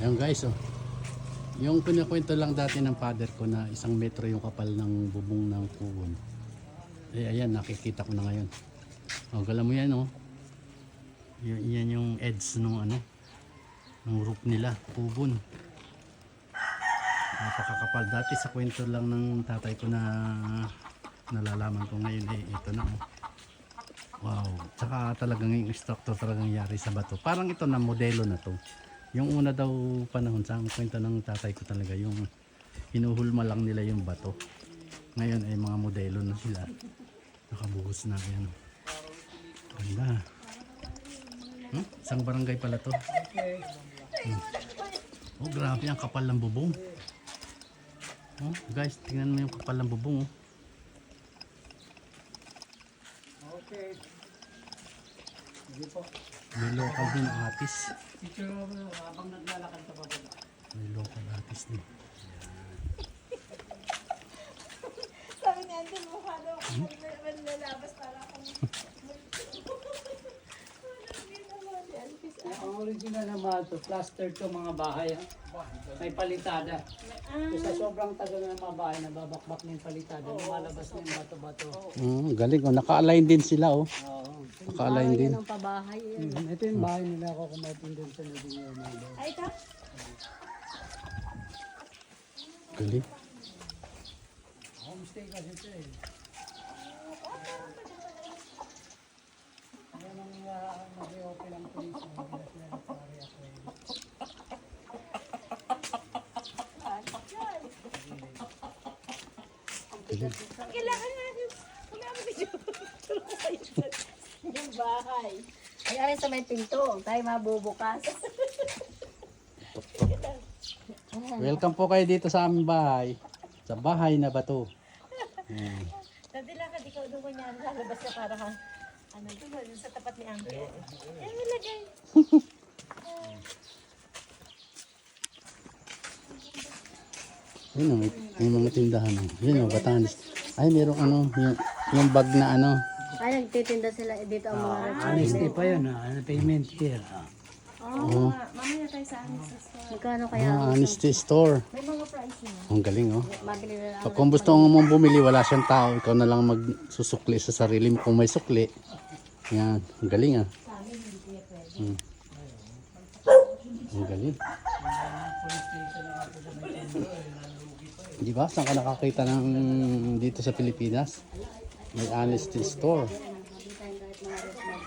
Ayan guys, oh. Yung kinakwento lang dati ng father ko na 1 metro yung kapal ng bubong ng pugon. Eh ayan, nakikita ko na ngayon. Oh, gala mo yan, oh. Yan yung edge nung ano, ng roof nila, pugon. Napakakapal. Dati sa kwento lang ng tatay ko na nalalaman ko ngayon, eh ito na, oh. Wow, tsaka talagang yung structure talagang yari sa bato. Parang ito na modelo na to. Yung una daw panahon sa kwento ng tatay ko talaga, yung hinuhulma lang nila yung bato. Ngayon ay mga modelo na sila. Nakabuhos na yan. Ganda. Isang barangay pala to. Oh, grabe ang kapal ng bubong. Oh, guys, tingnan mo yung kapal ng bubong. Oh. Okay. Sige po. May local din atis. Picture mo habang naglalakad ka pa ba? May local atis din. Sabi ni Auntie, mukha daw ako lalabas para akong Ang original na mga ito, plaster to mga bahay. Ha? May palitada. Kasi sobrang tagal na mga bahay, nababakbak na yung palitada. Lumalabas na yung bato-bato. Galing, oh. Naka-align din sila, oh. Oo. Naka-align din. ng pabahay. Ito yung bahay nila ako kumatin doon sa Nadine. Ay, ito? Galing. Homestay kasi ito eh. Yan ang nag-i-open ang turismo. Madalas na nag-pari ako eh. Kailangan natin. Wala mo video. Tulong ko kayo dyan. Yung bahay. Ay, aray sa may pinto. Tayo mabubukas. Welcome po kayo dito sa aming bahay. Sa bahay na bato. Dadila ka, di ka doon kunya. Lalabas ka para ka. Ano doon sa tapat ni Auntie. Ay, nilagay. Yun, oh, may mga tindahan. Oh. Yun, oh, Batanes. Ay, merong ano, yung bag na ano. Ay, nagtitinda sila dito ang mga Honesty pa yun ha. Payment here ha. Oo, mamaya tayo sa amin sa store. Magkano kaya? Honesty store. May mga price na. Ang galing, oh. Mabili na lang. Pag kung gusto mong bumili, wala siyang tao, ikaw na lang magsusukli sa sarili mo kung may sukli. Yan, ang galing, ah. Sa amin, hindi pwede. Ang galing. Di ba? Saan ka nakakita ng dito sa Pilipinas? May honesty store. Mabili tayo kahit mga red bag.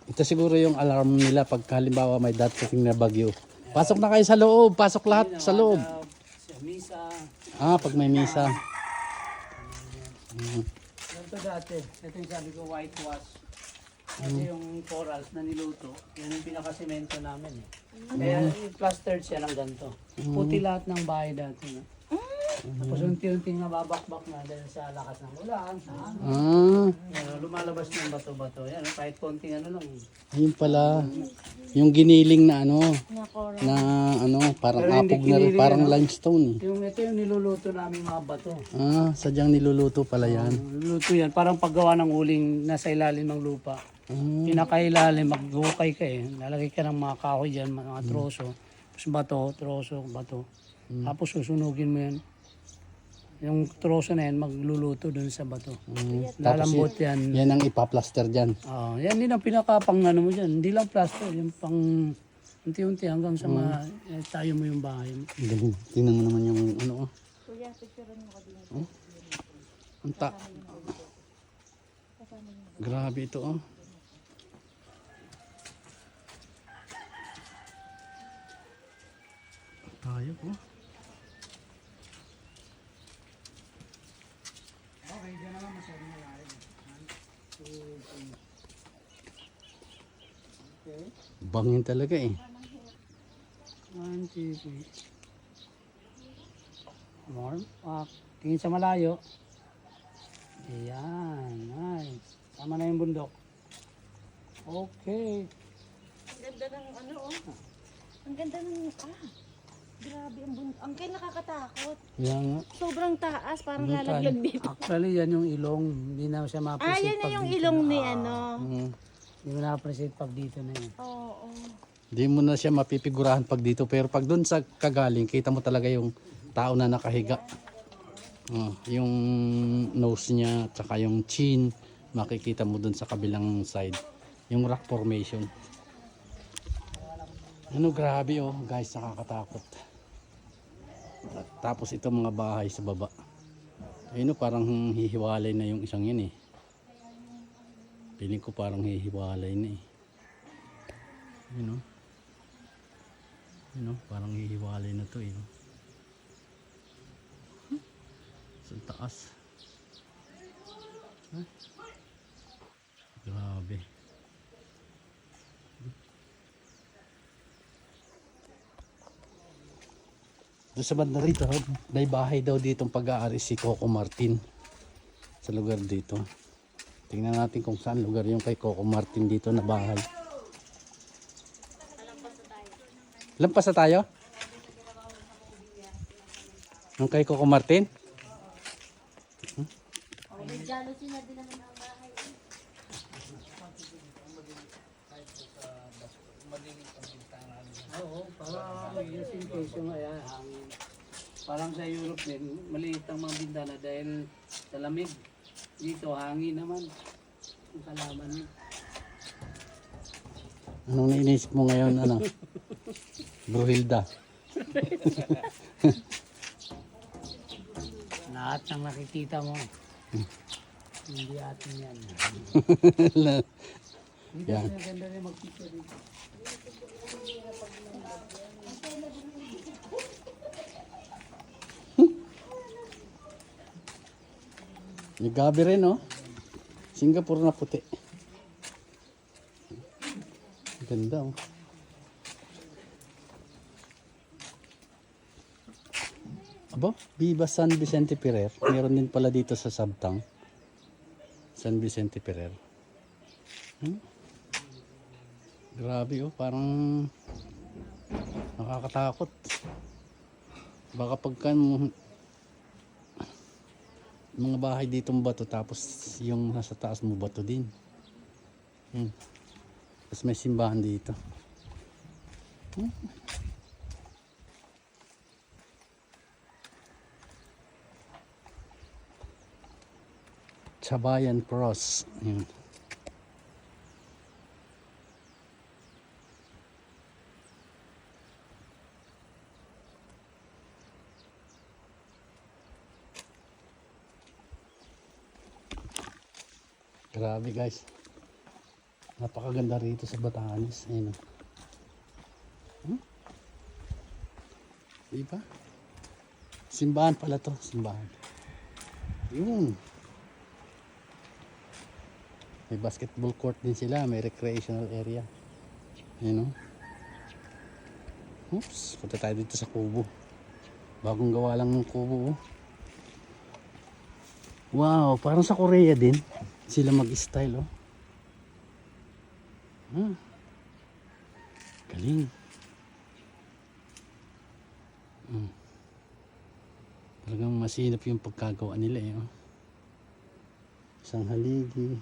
Ito siguro yung alarm nila pag halimbawa may dadating na bagyo. Pasok na kayo sa loob, pasok lahat sa loob. Sa misa. Pag may misa. Ito dati. Ito yung sabi ko whitewash. Kasi yung corals na niluto, yan yung pinakasemento namin eh. Kaya plastered siya ng ganito. Puti lahat ng bahay dati. No? Tapos unti-unting nababakbak na dahil sa lakas ng ulan. Lumalabas ng bato-bato. Yan, kahit konting ano lang. Ayun pala. Yung giniling na ano, Nakora. na ano, parang Pero hindi apog na rin, giniling, parang ano? limestone. Ito yung niluluto namin mga bato. Sadyang niluluto pala yan. Niluluto yan, parang paggawa ng uling nasa ilalim ng lupa. Pinakailalim, maghukay ka eh. Lalagay ka ng mga kahoy dyan, mga troso. Tapos bato, troso, bato. Tapos susunugin mo yan. Yung troso na yan, magluluto dun sa bato. Lalambot yan. Yan ang ipa-plaster dyan. Yan din ang pinakapang ano mo dyan. Hindi lang plaster, yung pang unti-unti hanggang sa tayo mo yung bahay mo. Ang galing. Tingnan mo naman yung ano. Kuya, picturean mo ko din. Grabe ito, oh. Tayo po. Okay, dyan naman masyadong malalim. Okay. Bangin talaga eh. 1, 2, 3. More. Tingin sa malayo. Ayan. Nice. Tama na yung bundok. Okay. Ang ganda ng ano, oh. Ang ganda ng, Grabe, ang kaya nakakatakot. Yan nga. Sobrang taas, parang Doon tayo. lalaglag dito. Actually, yan yung ilong. Hindi na siya Ah, ma-appreciate yan na pag yung dito ilong na. ni ano. Hindi mo na-appreciate pag dito na yan. Oo. Hindi mo na siya mapipigurahan pag dito. Pero pag doon sa kagaling, kita mo talaga yung tao na nakahiga. Yung nose niya, tsaka yung chin, makikita mo doon sa kabilang side. Yung rock formation. Ano, grabe oh, guys, nakakatakot. Tapos ito mga bahay sa baba. Ayun oh, parang hihiwalay na yung isang yun eh. Piling ko parang hihiwalay na eh. Ayun oh. Ayun oh, parang hihiwalay na to eh. Sa taas. Huh? Grabe. Doon sa banda rito, may bahay daw ditong pag-aari si Coco Martin sa lugar dito. Tingnan natin kung saan lugar yung kay Coco Martin dito na bahay. Lampas na tayo? Yung kay Coco Martin? Oo, parang yung case yung ayan, hangin. Parang sa Europe din, maliit ang mga bintana dahil sa lamig. Dito, hangin naman. Ang kalaman niya. Anong nainisip mo ngayon, ano? Bruhilda. Lahat ng nakikita mo, hindi atin yan. Dito, Yan. maganda rin mag-picture dito. May gabi rin, oh. Singapore na puti. Ganda, oh. Aba, Viva San Vicente Ferrer. Meron din pala dito sa Sabtang. San Vicente Ferrer. Grabe, oh. Parang nakakatakot. Baka pagka mga bahay ditong bato tapos yung nasa taas mo bato din. Tapos may simbahan dito. Chabayan Cross. Yun. Grabe guys. Napakaganda rito sa Batanes. Ayun. Diba? Simbahan pala to. Simbahan. Yun. May basketball court din sila. May recreational area. Ayun. Oops. Punta tayo dito sa kubo. Bagong gawa lang ng kubo. Wow. Parang sa Korea din. Sila mag-style, oh. Galing. Talagang masinap yung pagkagawa nila, eh, oh. Isang haligi.